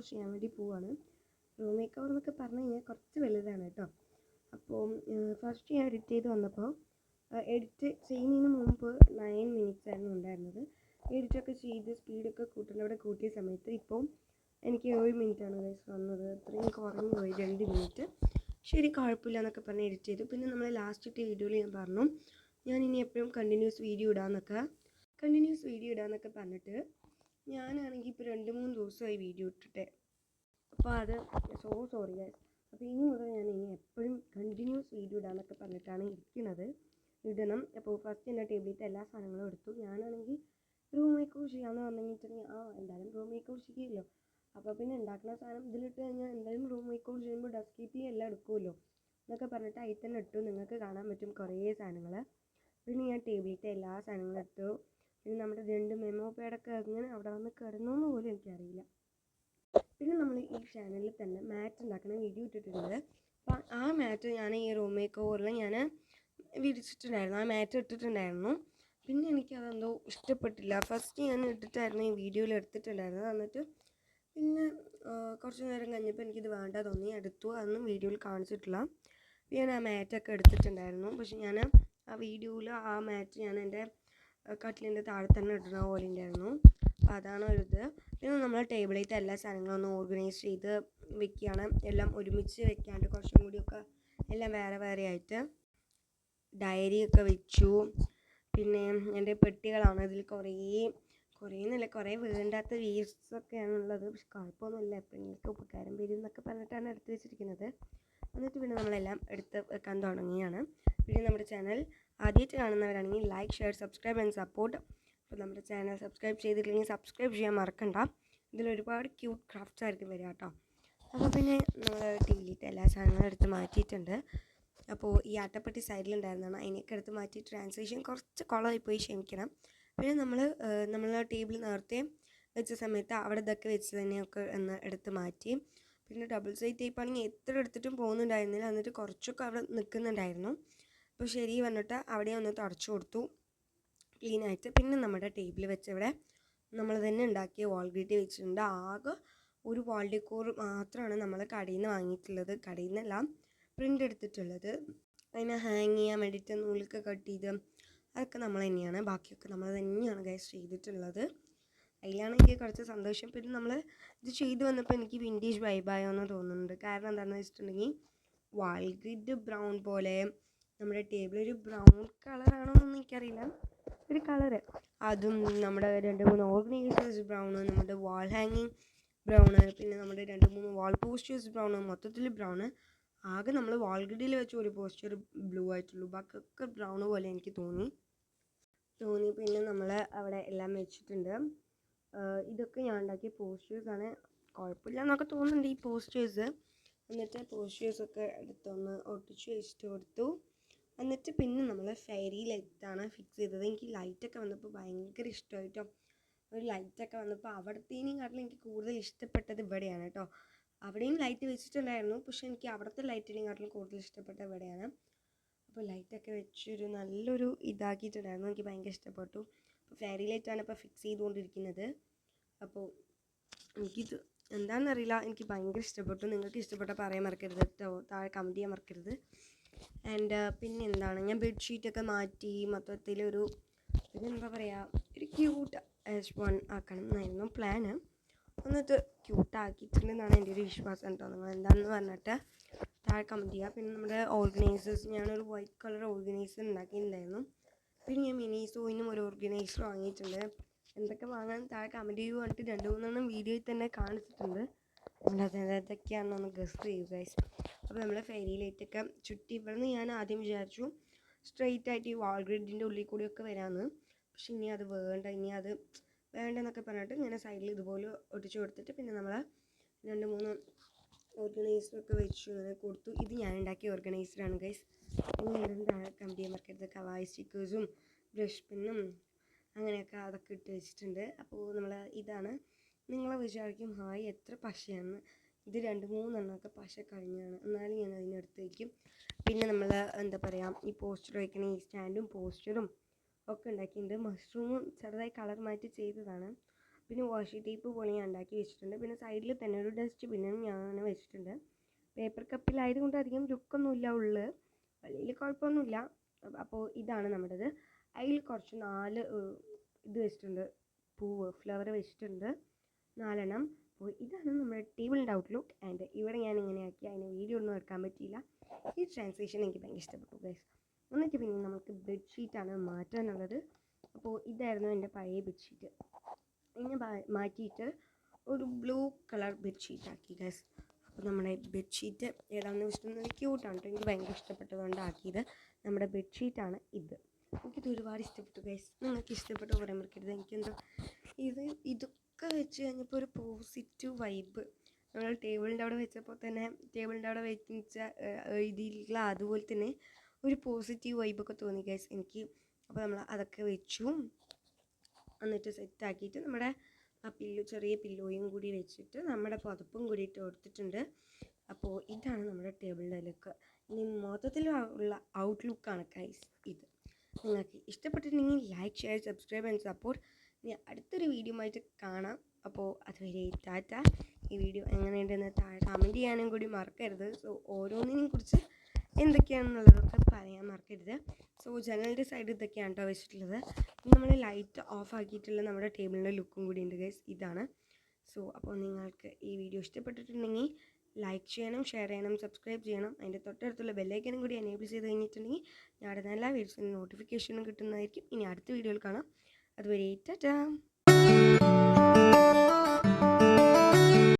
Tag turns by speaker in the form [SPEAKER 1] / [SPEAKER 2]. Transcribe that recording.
[SPEAKER 1] ചെയ്യാൻ വേണ്ടി പോവാണ്. റൂം മേക്ക് ഓവർ എന്നൊക്കെ പറഞ്ഞു കഴിഞ്ഞാൽ കുറച്ച് വലുതാണ് കേട്ടോ. അപ്പോൾ ഫസ്റ്റ് ഞാൻ എഡിറ്റ് ചെയ്ത് വന്നപ്പോൾ എഡിറ്റ് ചെയ്യുന്നതിന് മുമ്പ് 9 മിനിറ്റ്സ് ആയിരുന്നു ഉണ്ടായിരുന്നത്. എഡിറ്റൊക്കെ ചെയ്ത് സ്പീഡൊക്കെ കൂട്ടുന്നവിടെ കൂട്ടിയ സമയത്ത് ഇപ്പോൾ എനിക്ക് 7 മിനിറ്റാണ് ഗൈസ് വന്നത്. അത്രയും കുറഞ്ഞു പോയി, 2 മിനിറ്റ്. ശരി, കുഴപ്പമില്ല എന്നൊക്കെ പറഞ്ഞ് എഡിറ്റ് ചെയ്തു. പിന്നെ നമ്മൾ ലാസ്റ്റ് ഇട്ട വീഡിയോയിൽ ഞാൻ പറഞ്ഞു ഞാൻ ഇനി എപ്പോഴും കണ്ടിന്യൂസ് വീഡിയോ ഇടാമെന്നൊക്കെ പറഞ്ഞിട്ട് ഞാനാണെങ്കിൽ ഇപ്പോൾ 2-3 ദിവസമായി വീഡിയോ ഇട്ടിട്ട്. അപ്പോൾ അത് സോറി ഗൈസ്. അപ്പോൾ ഇനി മുതൽ ഞാൻ ഇനി എപ്പോഴും കണ്ടിന്യൂസ് വീഡിയോ ഇടാമെന്നൊക്കെ പറഞ്ഞിട്ടാണ് ഇരിക്കുന്നത്. ഇടണം. അപ്പോൾ ഫസ്റ്റ് എൻ്റെ ടേബിളിലത്തെ എല്ലാ സാധനങ്ങളും എടുത്തു. ഞാനാണെങ്കിൽ റൂം മേക്ക് ഓവർ ചെയ്യാമെന്ന് പറഞ്ഞിട്ടുണ്ടെങ്കിൽ എന്തായാലും റൂം മേക്ക് ഓവർ ചെയ്യുമല്ലോ. അപ്പോൾ പിന്നെ ഉണ്ടാക്കുന്ന സാധനം ഇതിലിട്ട് കഴിഞ്ഞാൽ എന്തായാലും റൂം മേക്ക് ഓവർ ചെയ്യുമ്പോൾ ഡസ്റ്റ് കീപ്പ് എല്ലാം എടുക്കുമല്ലോ എന്നൊക്കെ പറഞ്ഞിട്ട് അതിൽ തന്നെ ഇട്ടു. നിങ്ങൾക്ക് കാണാൻ പറ്റും കുറേ സാധനങ്ങൾ. പിന്നെ ഞാൻ ടേബിളിലത്തെ എല്ലാ സാധനങ്ങളും എടുത്തു. പിന്നെ നമ്മുടെ 2 മെമ്മോ പാഡൊക്കെ അങ്ങനെ അവിടെ വന്ന് കിടന്നോന്ന് പോലും എനിക്കറിയില്ല. പിന്നെ നമ്മൾ ഈ ചാനലിൽ തന്നെ മാറ്റ് ഉണ്ടാക്കുന്ന വീഡിയോ ഇട്ടിട്ടുണ്ട്. അപ്പോൾ ആ മാറ്റ് ഞാൻ ഈ റൂം മേക്ക് ഓവറിൽ ഞാൻ വിരിച്ചിട്ടുണ്ടായിരുന്നു, ആ മാറ്റ് ഇട്ടിട്ടുണ്ടായിരുന്നു. പിന്നെ എനിക്കതെന്തോ ഇഷ്ടപ്പെട്ടില്ല. ഫസ്റ്റ് ഞാൻ ഇട്ടിട്ടായിരുന്നു ഈ വീഡിയോയിൽ എടുത്തിട്ടുണ്ടായിരുന്നത്. എന്നിട്ട് പിന്നെ കുറച്ച് നേരം കഴിഞ്ഞപ്പോൾ എനിക്കിത് വേണ്ട തോന്നി, എടുത്തു. അതൊന്നും വീഡിയോയിൽ കാണിച്ചിട്ടില്ല. ഞാൻ ആ മാറ്റൊക്കെ എടുത്തിട്ടുണ്ടായിരുന്നു. പക്ഷെ ഞാൻ ആ വീഡിയോയിൽ ആ മാറ്റ് ഞാൻ എൻ്റെ കട്ടിലിൻ്റെ താഴെ തന്നെ ഇടുന്ന പോലെ ഉണ്ടായിരുന്നു. അപ്പോൾ അതാണ് ഒരിത്. പിന്നെ നമ്മൾ ടേബിളിലത്തെ എല്ലാ സാധനങ്ങളും ഒന്ന് ഓർഗനൈസ് ചെയ്ത് വെക്കുകയാണ്. എല്ലാം ഒരുമിച്ച് വെക്കാണ്ട് കുറച്ചും കൂടിയൊക്കെ എല്ലാം വേറെ വേറെ ആയിട്ട് ഡയറിയൊക്കെ വെച്ചു. പിന്നെ എൻ്റെ പെട്ടികളാണ്. ഇതിൽ കുറേ വേണ്ടാത്ത വേസ്റ്റൊക്കെയാണുള്ളത്. പക്ഷെ കുഴപ്പമൊന്നുമില്ല, എപ്പോഴെങ്കിലും ഉപകാരം വരും എന്നൊക്കെ പറഞ്ഞിട്ടാണ് എടുത്ത് വെച്ചിരിക്കുന്നത്. എന്നിട്ട് പിന്നെ നമ്മളെല്ലാം എടുത്ത് വെക്കാൻ തുടങ്ങിയാണ്. പിന്നെ നമ്മുടെ ചാനൽ ആദ്യമായിട്ട് കാണുന്നവരാണെങ്കിൽ like, share, subscribe and support. അപ്പോൾ നമ്മുടെ ചാനൽ സബ്സ്ക്രൈബ് ചെയ്തിട്ടില്ലെങ്കിൽ സബ്സ്ക്രൈബ് ചെയ്യാൻ മറക്കണ്ട. ഇതിലൊരുപാട് ക്യൂട്ട് ക്രാഫ്റ്റ്സ് ആയിരിക്കും വരിക കേട്ടോ. അപ്പോൾ പിന്നെ നമ്മൾ ടിവിയിലത്തെ എല്ലാ സാധനങ്ങളും എടുത്ത് മാറ്റിയിട്ടുണ്ട്. അപ്പോൾ ഈ അട്ടപ്പെട്ടി സൈഡിലുണ്ടായിരുന്നതാണ്, അതിനൊക്കെ എടുത്ത് മാറ്റി. ട്രാൻസ്ലേഷൻ കുറച്ച് കുളമായിപ്പോയി, ക്ഷമിക്കണം. പിന്നെ നമ്മൾ ടേബിൾ നേരത്തെ വെച്ച സമയത്ത് അവിടെ ഇതൊക്കെ വെച്ച് തന്നെയൊക്കെ ഒന്ന് എടുത്ത് മാറ്റി. പിന്നെ ഡബിൾ സൈഡ് ടേപ്പാണെങ്കിൽ എത്ര എടുത്തിട്ടും പോകുന്നുണ്ടായിരുന്നില്ല. എന്നിട്ട് കുറച്ചൊക്കെ അവിടെ നിൽക്കുന്നുണ്ടായിരുന്നു. അപ്പോൾ ശരി വന്നിട്ട് അവിടെ ഒന്ന് തുടച്ചു കൊടുത്തു ക്ലീനായിട്ട്. പിന്നെ നമ്മുടെ ടേബിൾ വെച്ചവിടെ നമ്മൾ തന്നെ ഉണ്ടാക്കിയ വാൾ ഗ്രിഡ് വെച്ചിട്ടുണ്ട്. ആകെ ഒരു വാൾ ഡെക്കോർ മാത്രമാണ് നമ്മൾ കടയിൽ നിന്ന് വാങ്ങിയിട്ടുള്ളത്. കടയിൽ നിന്നെല്ലാം പ്രിൻ്റ് എടുത്തിട്ടുള്ളത്. അതിനെ ഹാങ് ചെയ്യാൻ വേണ്ടിയിട്ട് നൂലൊക്കെ കട്ട് ചെയ്ത് അതൊക്കെ നമ്മൾ തന്നെയാണ്. ബാക്കിയൊക്കെ നമ്മൾ തന്നെയാണ് ഗൈസ് ചെയ്തിട്ടുള്ളത്. അതിലാണ് എനിക്ക് കുറച്ച് സന്തോഷം. പിന്നെ നമ്മൾ ഇത് ചെയ്ത് വന്നപ്പോൾ എനിക്ക് വിൻറ്റേജ് വൈബായോന്ന് തോന്നുന്നുണ്ട്. കാരണം എന്താണെന്ന് വെച്ചിട്ടുണ്ടെങ്കിൽ വാൾ ഗ്രിഡ് ബ്രൗൺ പോലെ, നമ്മുടെ ടേബിൾ ഒരു ബ്രൗൺ കളറാണോന്നൊന്നും എനിക്കറിയില്ല, ഒരു കളറ് അതും, നമ്മുടെ 2-3 ഓർഗനൈസേഴ്സ് ബ്രൗണ്, നമ്മുടെ വാൾ ഹാങ്ങിങ് ബ്രൗണ്, പിന്നെ നമ്മുടെ 2-3 വാൾ പോസ്റ്റേഴ്സ് ബ്രൗണ്, മൊത്തത്തിൽ ബ്രൗണ്. ആകെ നമ്മൾ വാൾ ഗ്രിഡിൽ വെച്ച് ഒരു പോസ്റ്റർ ബ്ലൂ ആയിട്ടുള്ളൂ, ബാക്കിയൊക്കെ ബ്രൗൺ പോലെ എനിക്ക് തോന്നി. പിന്നെ നമ്മൾ അവിടെ എല്ലാം വെച്ചിട്ടുണ്ട്. ഇതൊക്കെ ഞാൻ ഉണ്ടാക്കിയ പോസ്റ്റേഴ്സാണ്. കുഴപ്പമില്ല എന്നൊക്കെ തോന്നുന്നുണ്ട് ഈ പോസ്റ്റേഴ്സ്. എന്നിട്ട് പോസ്റ്റേഴ്സൊക്കെ എടുത്തൊന്ന് ഒട്ടിച്ച് വെച്ചിട്ട് കൊടുത്തു. എന്നിട്ട് പിന്നെ നമ്മൾ ഫെയറി ലൈറ്റാണ് ഫിക്സ് ചെയ്തത്. എനിക്ക് ലൈറ്റൊക്കെ വന്നപ്പോൾ ഭയങ്കര ഇഷ്ടമായിട്ടോ. ഒരു ലൈറ്റൊക്കെ വന്നപ്പോൾ അവിടത്തേനെക്കാട്ടിലും എനിക്ക് കൂടുതൽ ഇഷ്ടപ്പെട്ടത് ഇവിടെയാണ് കേട്ടോ. അവിടെയും ലൈറ്റ് വെച്ചിട്ടുണ്ടായിരുന്നു, പക്ഷേ എനിക്ക് അവിടുത്തെ ലൈറ്റിനെക്കാട്ടിലും കൂടുതൽ ഇഷ്ടപ്പെട്ട ഇവിടെയാണ്. അപ്പോൾ ലൈറ്റൊക്കെ വെച്ചൊരു നല്ലൊരു ഇതാക്കിയിട്ടുണ്ടായിരുന്നു, എനിക്ക് ഭയങ്കര ഇഷ്ടപ്പെട്ടു. അപ്പോൾ ഫെയറി ലൈറ്റാണ് ഇപ്പോൾ ഫിക്സ് ചെയ്തുകൊണ്ടിരിക്കുന്നത്. അപ്പോൾ എനിക്കിത് എന്താണെന്നറിയില്ല, എനിക്ക് ഭയങ്കര ഇഷ്ടപ്പെട്ടു. നിങ്ങൾക്ക് ഇഷ്ടപ്പെട്ട പറയാൻ മറക്കരുത് കേട്ടോ, താഴെ കമൻറ്റ് ചെയ്യാൻ മറക്കരുത്. ആൻഡ് പിന്നെ എന്താണ്, ഞാൻ ബെഡ്ഷീറ്റൊക്കെ മാറ്റി മൊത്തത്തിലൊരു എന്താ പറയുക, ഒരു ക്യൂട്ട് S1 ആക്കണം എന്നായിരുന്നു പ്ലാന്. എന്നിട്ട് ക്യൂട്ടാക്കിയിട്ടുണ്ടെന്നാണ് എൻ്റെ ഒരു വിശ്വാസം കേട്ടോ. നിങ്ങൾ എന്താണെന്ന് പറഞ്ഞിട്ട് താഴെ കമൻറ്റ് ചെയ്യുക. പിന്നെ നമ്മുടെ ഓർഗനൈസേഴ്സ്, ഞാനൊരു വൈറ്റ് കളർ ഓർഗനൈസർ ഉണ്ടാക്കിയിട്ടുണ്ടായിരുന്നു. പിന്നെ ഞാൻ മിനിസോയിനും ഒരു ഓർഗനൈസർ വാങ്ങിയിട്ടുണ്ട്. എന്തൊക്കെ വാങ്ങാൻ താഴെ കമൻറ്റ് ചെയ്യുക പറഞ്ഞിട്ട് 2-3 വീഡിയോയിൽ തന്നെ കാണിച്ചിട്ടുണ്ട്. അതൊക്കെയാണെന്നൊന്ന് ഗസ് ചെയ്യുക ഗൈസ്. അപ്പോൾ നമ്മൾ ഫെയറി ലൈറ്റൊക്കെ ചുറ്റി. ഇവിടെ ഞാൻ ആദ്യം വിചാരിച്ചു സ്ട്രെയിറ്റ് ആയിട്ട് ഈ വാൾ ഗ്രിഡിൻ്റെ ഉള്ളിൽ കൂടിയൊക്കെ വരാമെന്ന്. പക്ഷെ ഇനി അത് വേണ്ടെന്നൊക്കെ പറഞ്ഞിട്ട് ഇങ്ങനെ സൈഡിൽ ഇതുപോലെ ഒട്ടിച്ച് കൊടുത്തിട്ട് പിന്നെ നമ്മൾ 2-3 ഓർഗനൈസറൊക്കെ വെച്ചു അങ്ങനെ കൊടുത്തു. ഇത് ഞാൻ ഉണ്ടാക്കിയ ഓർഗനൈസറാണ് ഗൈസ്. പിന്നെ താഴെ കമൻറ്റ് ചെയ്യാൻ മറക്കരുത്. കവായി സ്റ്റിക്കേഴ്സും ബ്രഷ് പിന്നും അങ്ങനെയൊക്കെ അതൊക്കെ ഇട്ട് വെച്ചിട്ടുണ്ട്. അപ്പോൾ നമ്മൾ ഇതാണ്. നിങ്ങൾ വിചാരിക്കും ഹായ് എത്ര പശയാണെന്ന്. ഇത് 2-3 എണ്ണമൊക്കെ പശ കഴിഞ്ഞാണ്, എന്നാലും ഞാൻ അതിനെടുത്ത് വയ്ക്കും. പിന്നെ നമ്മൾ എന്താ പറയുക, ഈ പോസ്റ്റർ വയ്ക്കണ ഈ സ്റ്റാൻഡും പോസ്റ്ററും ഒക്കെ ഉണ്ടാക്കിയിട്ടുണ്ട്. മഷ്റൂമും ചെറുതായി കളർ മാറ്റി ചെയ്തതാണ്. പിന്നെ വാഷി ടേപ്പ് പോലെ ഞാൻ ഉണ്ടാക്കി വെച്ചിട്ടുണ്ട്. പിന്നെ സൈഡിൽ തന്നെ ഒരു ഡസ്റ്റ് ബിന്നും ഞാൻ വെച്ചിട്ടുണ്ട്. പേപ്പർ കപ്പിലായതുകൊണ്ട് അധികം ലുക്കൊന്നുമില്ല, ഉള്ളിൽ വലിയ കുഴപ്പമൊന്നുമില്ല. അപ്പോൾ ഇതാണ് നമ്മുടേത്. അതിൽ കുറച്ച് 4 ഇത് വെച്ചിട്ടുണ്ട്, പൂവ് ഫ്ലവർ വെച്ചിട്ടുണ്ട് 4എണ്ണം. അപ്പോൾ ഇതാണ് നമ്മുടെ ടേബിളിൻ്റെ ഔട്ട്ലുക്ക്. ആൻഡ് ഇവിടെ ഞാൻ ഇങ്ങനെ ആക്കി, അതിന് വീഡിയോ ഒന്നും എടുക്കാൻ പറ്റിയില്ല. ഈ ട്രാൻസ്ലേഷൻ എനിക്ക് ഭയങ്കര ഇഷ്ടപ്പെട്ടു ഗൈസ്. എന്നിട്ട് പിന്നെ നമുക്ക് ബെഡ്ഷീറ്റാണ് മാറ്റാനുള്ളത്. അപ്പോൾ ഇതായിരുന്നു എൻ്റെ പഴയ ബെഡ്ഷീറ്റ്. ഇതിനെ മാറ്റിയിട്ട് ഒരു ബ്ലൂ കളർ ബെഡ്ഷീറ്റ് ആക്കി ഗൈസ്. അപ്പോൾ നമ്മുടെ ബെഡ്ഷീറ്റ് ഏതാണെന്ന് വെച്ചിട്ടുണ്ടെങ്കിൽ ക്യൂട്ടാണ് കേട്ടോ, എനിക്ക് ഭയങ്കര ഇഷ്ടപ്പെട്ടതുകൊണ്ട് ആക്കിയത്. നമ്മുടെ ബെഡ്ഷീറ്റാണ് ഇത്. എനിക്കിത് ഒരുപാട് ഇഷ്ടപ്പെട്ടു ഗൈസ്. നിങ്ങൾക്ക് ഇഷ്ടപ്പെട്ടോ പറയാൻ മറക്കരുത്. എനിക്കെന്തോ ഇതൊക്കെ വെച്ച് കഴിഞ്ഞപ്പോൾ ഒരു പോസിറ്റീവ് വൈബ്. നമ്മൾ ടേബിളിൻ്റെ അവിടെ വെച്ചപ്പോൾ തന്നെ ടേബിളിൻ്റെ അവിടെ വെച്ച ഇതിലുള്ള അതുപോലെ തന്നെ ഒരു പോസിറ്റീവ് വൈബൊക്കെ തോന്നി ഗൈസ് എനിക്ക്. അപ്പോൾ നമ്മൾ അതൊക്കെ വെച്ചു, എന്നിട്ട് സെറ്റാക്കിയിട്ട് നമ്മുടെ ആ ചെറിയ പില്ലോയും കൂടി വെച്ചിട്ട് നമ്മുടെ പുതപ്പും കൂടി ഇട്ട് കൊടുത്തിട്ടുണ്ട്. അപ്പോൾ ഇതാണ് നമ്മുടെ ടേബിളിൻ്റെ ലുക്ക്. ഇനി മൊത്തത്തിലുള്ള ഔട്ട്ലുക്കാണ് ഗൈസ് ഇത്. നിങ്ങൾക്ക് ഇഷ്ടപ്പെട്ടിട്ടുണ്ടെങ്കിൽ like, share, subscribe and support. ഇനി അടുത്തൊരു വീഡിയോ ആയിട്ട് കാണാം. അപ്പോൾ അതുവരെ ടാറ്റ. ഈ വീഡിയോ എങ്ങനെയുണ്ടെന്ന് താഴെ കമൻറ്റ് ചെയ്യാനും കൂടി മറക്കരുത്. സോ ഓരോന്നിനെയും കുറിച്ച് എന്തൊക്കെയാണെന്നുള്ളതൊക്കെ പറയാൻ മറക്കരുത്. സോ ജനലിൻ്റെ സൈഡ് ഇതൊക്കെയാണ് കേട്ടോ വെച്ചിട്ടുള്ളത്. നമ്മൾ ലൈറ്റ് ഓഫ് ആക്കിയിട്ടുള്ള നമ്മുടെ ടേബിളിൻ്റെ ലുക്കും കൂടി ഉണ്ട് ഗൈസ്, ഇതാണ്. സോ അപ്പോൾ നിങ്ങൾക്ക് ഈ വീഡിയോ ഇഷ്ടപ്പെട്ടിട്ടുണ്ടെങ്കിൽ ലൈക്ക് ചെയ്യണം, ഷെയർ ചെയ്യണം, സബ്സ്ക്രൈബ് ചെയ്യണം. അതിൻ്റെ തൊട്ടടുത്തുള്ള ബെല്ലൈക്കനും കൂടി എനേബിൾ ചെയ്ത് കഴിഞ്ഞിട്ടുണ്ടെങ്കിൽ ഞങ്ങളുടെ എല്ലാ വീഡിയോസിനും നോട്ടിഫിക്കേഷനും കിട്ടുന്നതായിരിക്കും. ഇനി അടുത്ത വീഡിയോയിൽ കാണാം. അതുവരെ ടാറ്റാ.